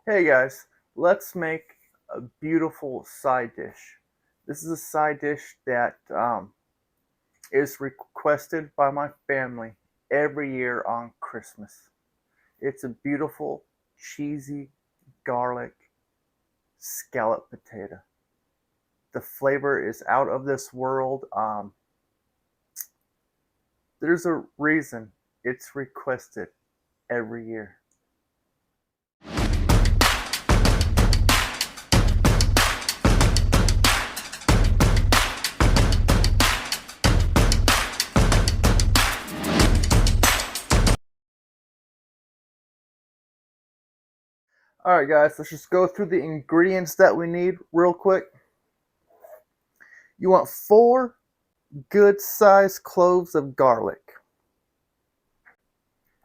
Hey guys, let's make a beautiful side dish. This is a side dish that is requested by my family every year on Christmas. It's a beautiful, cheesy, garlic scalloped potato. The flavor is out of this world. There's a reason it's requested every year. Alright guys, let's just go through the ingredients that we need real quick. You want 4 good sized cloves of garlic.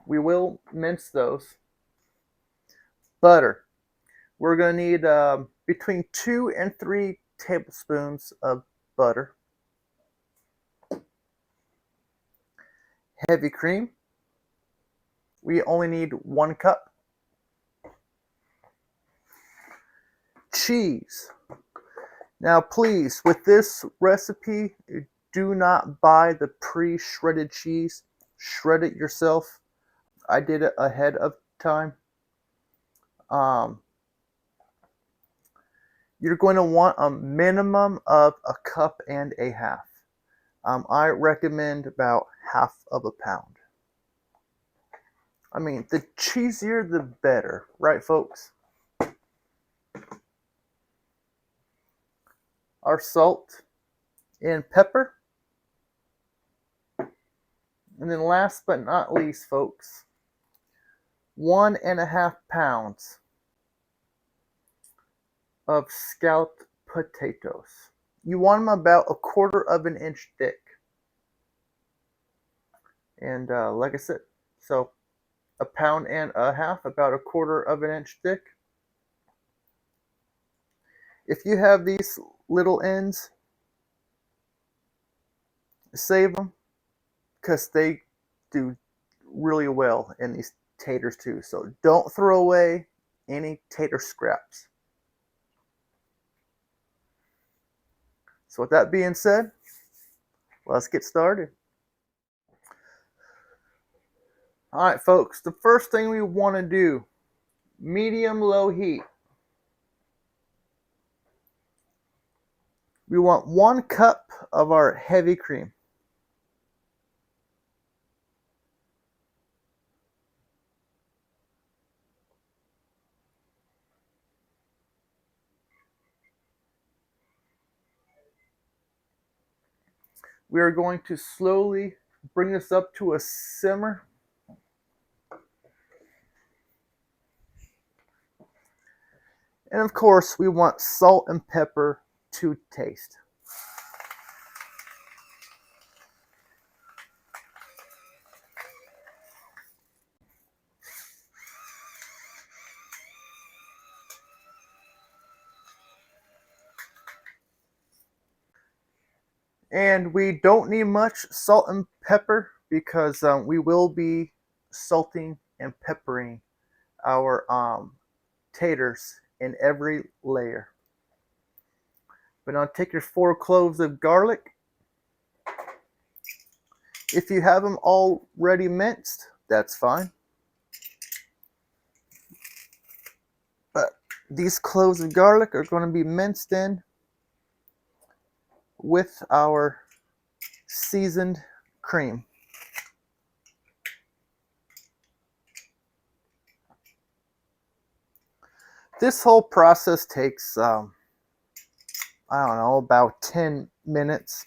We will mince those. Butter. We're going to need between 2 and 3 tablespoons of butter. Heavy cream. We only need 1 cup. Cheese. Now please, with this recipe, do not buy the pre-shredded cheese. Shred it yourself. I did it ahead of time. You're going to want a minimum of 1.5 cups. I recommend about 1/2 pound. I mean, the cheesier the better, right folks? Our salt and pepper. And then last but not least, folks, 1.5 pounds of scalloped potatoes. You want them about 1/4 inch thick. And like I said, so 1.5 pounds, about 1/4 inch thick. If you have these little ends, save them because they do really well in these taters too. So don't throw away any tater scraps. So with that being said, let's get started. Alright folks, the first thing we want to do, medium-low heat. We want 1 cup of our heavy cream. We are going to slowly bring this up to a simmer. And of course, we want salt and pepper to taste. And we don't need much salt and pepper because we will be salting and peppering our taters in every layer. But now take your 4 cloves of garlic. If you have them already minced, that's fine. But these cloves of garlic are going to be minced in with our seasoned cream. This whole process takes, I don't know, about 10 minutes.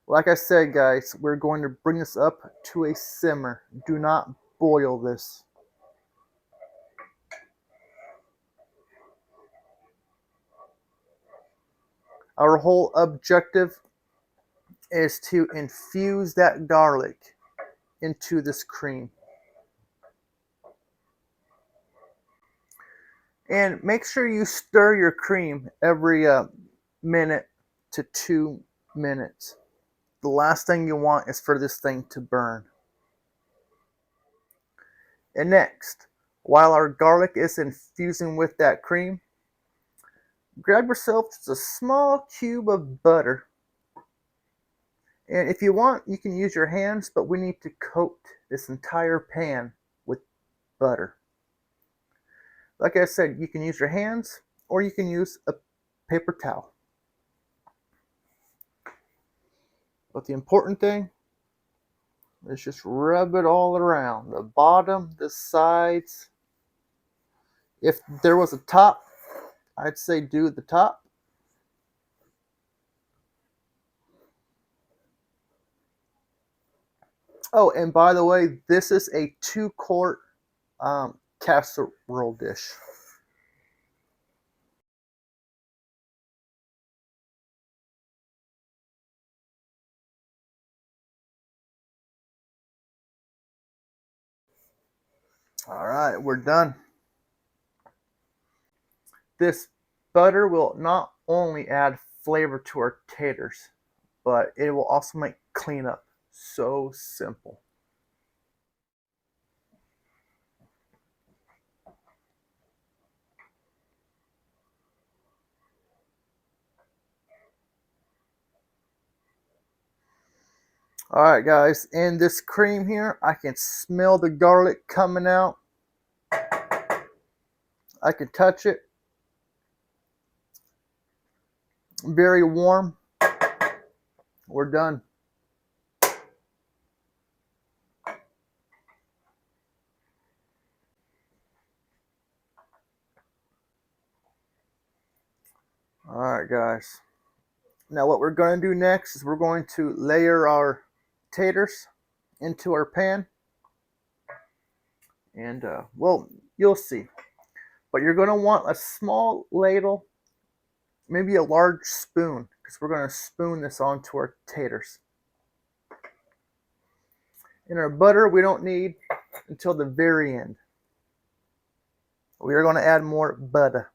Like I said, guys, we're going to bring this up to a simmer. Do not boil this. Our whole objective is to infuse that garlic into this cream. And make sure you stir your cream every minute to 2 minutes. The last thing you want is for this thing to burn. And next, while our garlic is infusing with that cream, grab yourself just a small cube of butter. And if you want, you can use your hands, but we need to coat this entire pan with butter. Like I said, you can use your hands or you can use a paper towel. But the important thing is just rub it all around. The bottom, the sides. If there was a top, I'd say do the top. Oh, and by the way, this is a 2-quart casserole dish. All right, we're done. This butter will not only add flavor to our taters, but it will also make cleanup so simple. All right, guys, in this cream here, I can smell the garlic coming out. I can touch it. Very warm. We're done. All right, guys. Now what we're going to do next is we're going to layer our taters into our pan. And, well, you'll see. But you're going to want a small ladle, maybe a large spoon, because we're going to spoon this onto our taters. And our butter we don't need until the very end. We are going to add more butter.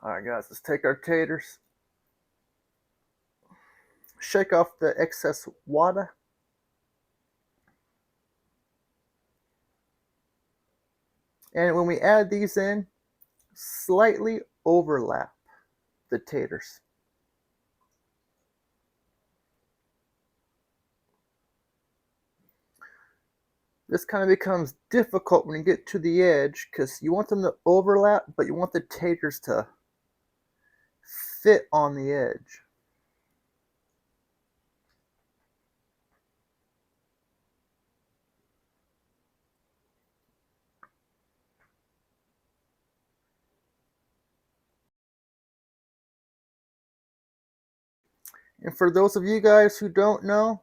All right, guys, let's take our taters, shake off the excess water, and when we add these in, slightly overlap the taters. This kind of becomes difficult when you get to the edge because you want them to overlap, but you want the taters to fit on the edge. And for those of you guys who don't know,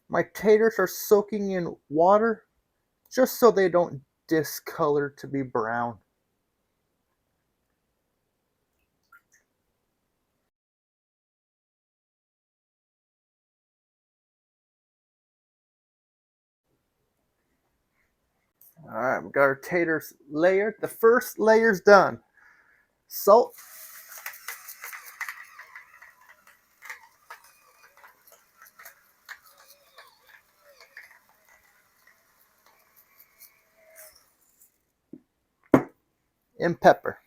my taters are soaking in water just so they don't discolor to be brown. All right, we got our taters layered. The first layer's done. Salt. And pepper.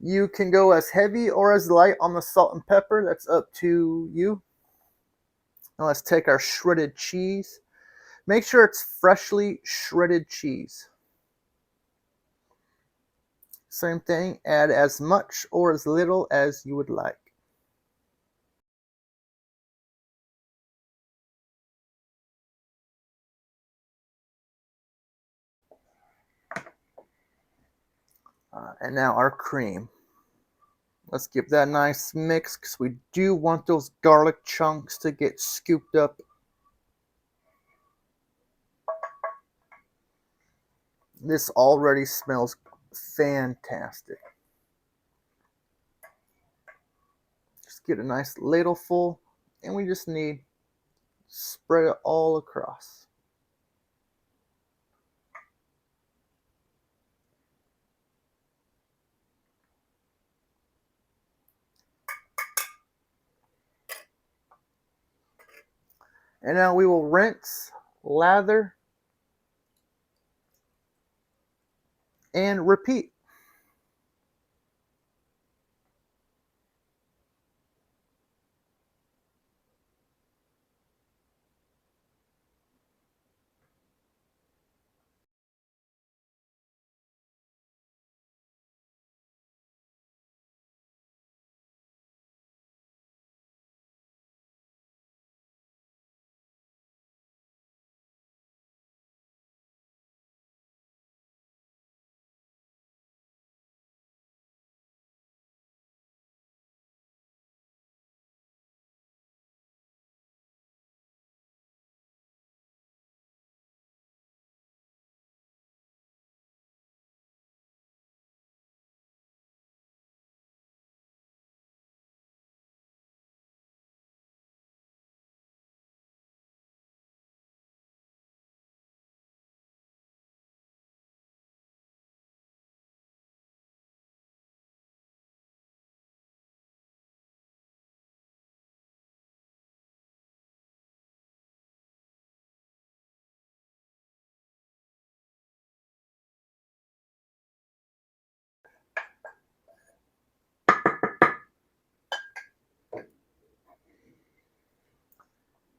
You can go as heavy or as light on the salt and pepper. That's up to you. Now let's take our shredded cheese. Make sure it's freshly shredded cheese. Same thing, add as much or as little as you would like. And now our cream. Let's give that a nice mix because we do want those garlic chunks to get scooped up. This already smells fantastic. Just get a nice ladle full, and we just need to spread it all across. And now we will rinse, lather, and repeat.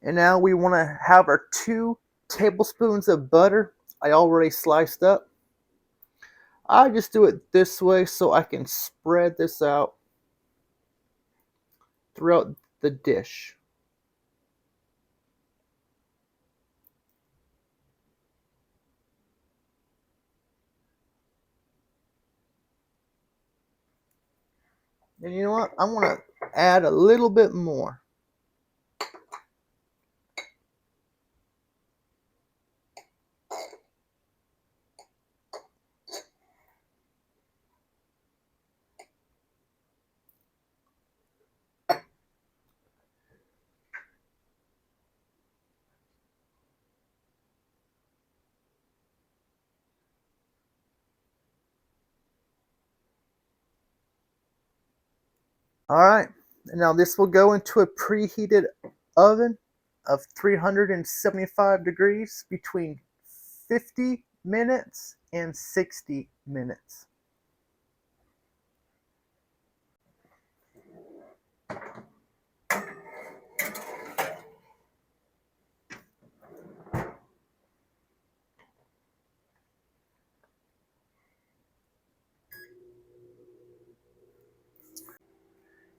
And now we want to have our 2 tablespoons of butter I already sliced up. I just do it this way so I can spread this out throughout the dish. And you know what? I want to add a little bit more. All right, now this will go into a preheated oven of 375 degrees between 50 minutes and 60 minutes.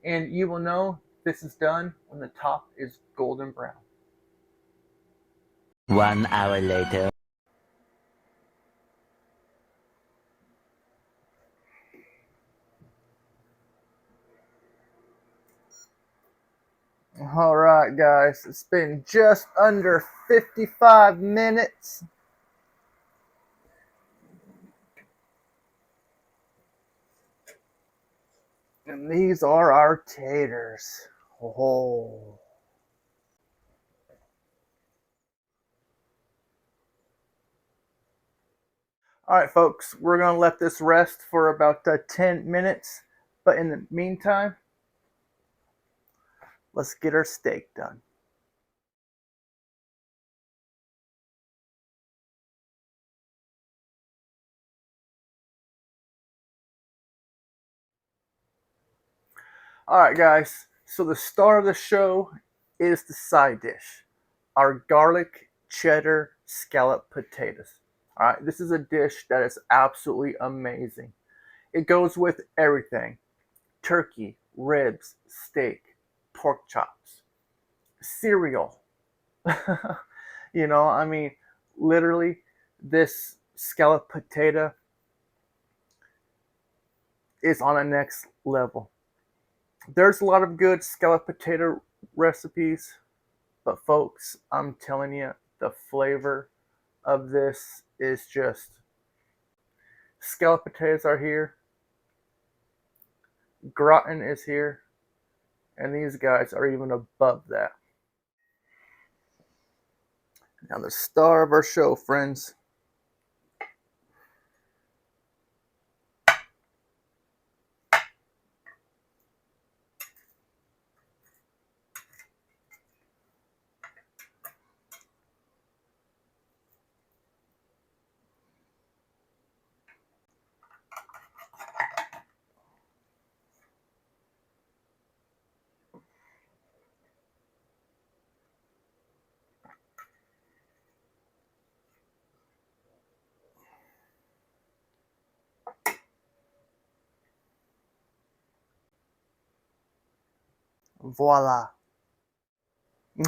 And you will know this is done when the top is golden brown. 1 hour later. All right, guys, it's been just under 55 minutes. And these are our taters. Oh. All right, folks, we're going to let this rest for about 10 minutes. But in the meantime, let's get our steak done. All right, guys, so the star of the show is the side dish, our garlic cheddar scalloped potatoes. All right, this is a dish that is absolutely amazing. It goes with everything: turkey, ribs, steak, pork chops, cereal. I mean, literally, this scalloped potato is on a next level. There's a lot of good scalloped potato recipes, but folks, I'm telling you, the flavor of this is just scalloped potatoes are here, gratin is here, and these guys are even above that. Now the star of our show, friends. Voila.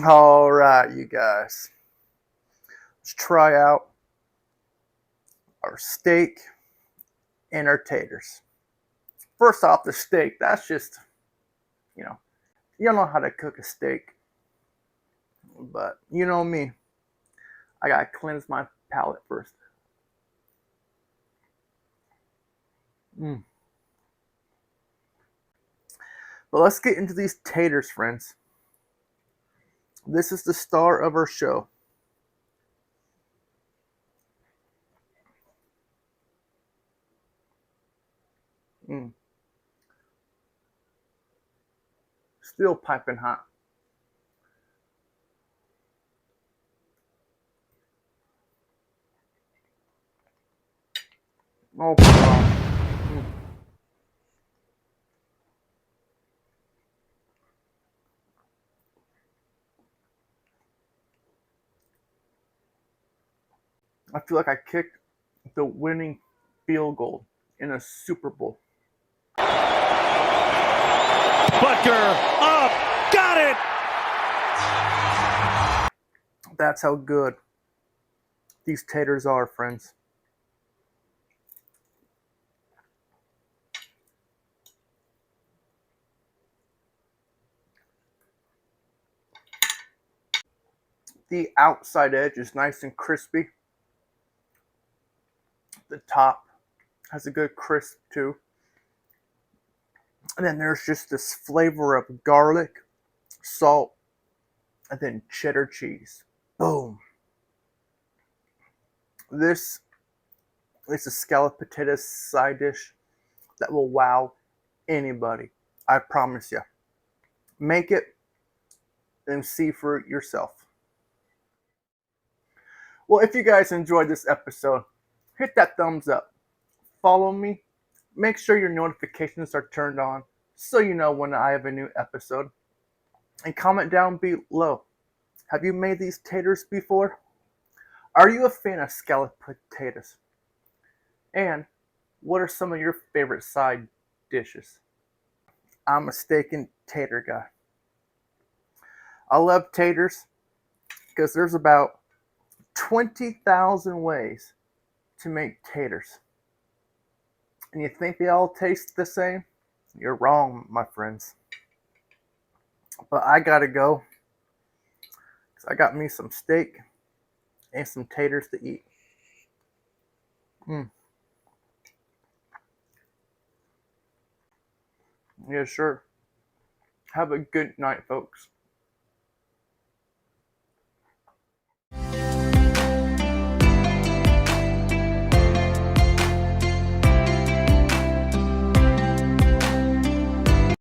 All right, you guys. Let's try out our steak and our taters. First off, the steak. That's just, you know, you don't know how to cook a steak, but you know me. I gotta cleanse my palate first. Mm. But let's get into these taters, friends. This is the star of our show. Mm. Still piping hot. Oh, wow. Mm. I feel like I kicked the winning field goal in a Super Bowl. Butker up, got it! That's how good these taters are, friends. The outside edge is nice and crispy. The top has a good crisp too. And then there's just this flavor of garlic, salt, and then cheddar cheese. Boom. This is a scalloped potato side dish that will wow anybody. I promise you. Make it and see for yourself. Well, if you guys enjoyed this episode, hit that thumbs up. Follow me. Make sure your notifications are turned on so you know when I have a new episode. And comment down below. Have you made these taters before? Are you a fan of scalloped potatoes? And what are some of your favorite side dishes? I'm a steak and tater guy. I love taters because there's about 20,000 ways to make taters. And you think they all taste the same? You're wrong, my friends. But I gotta go. I got me some steak and some taters to eat. Mm. Yeah, sure. Have a good night, folks.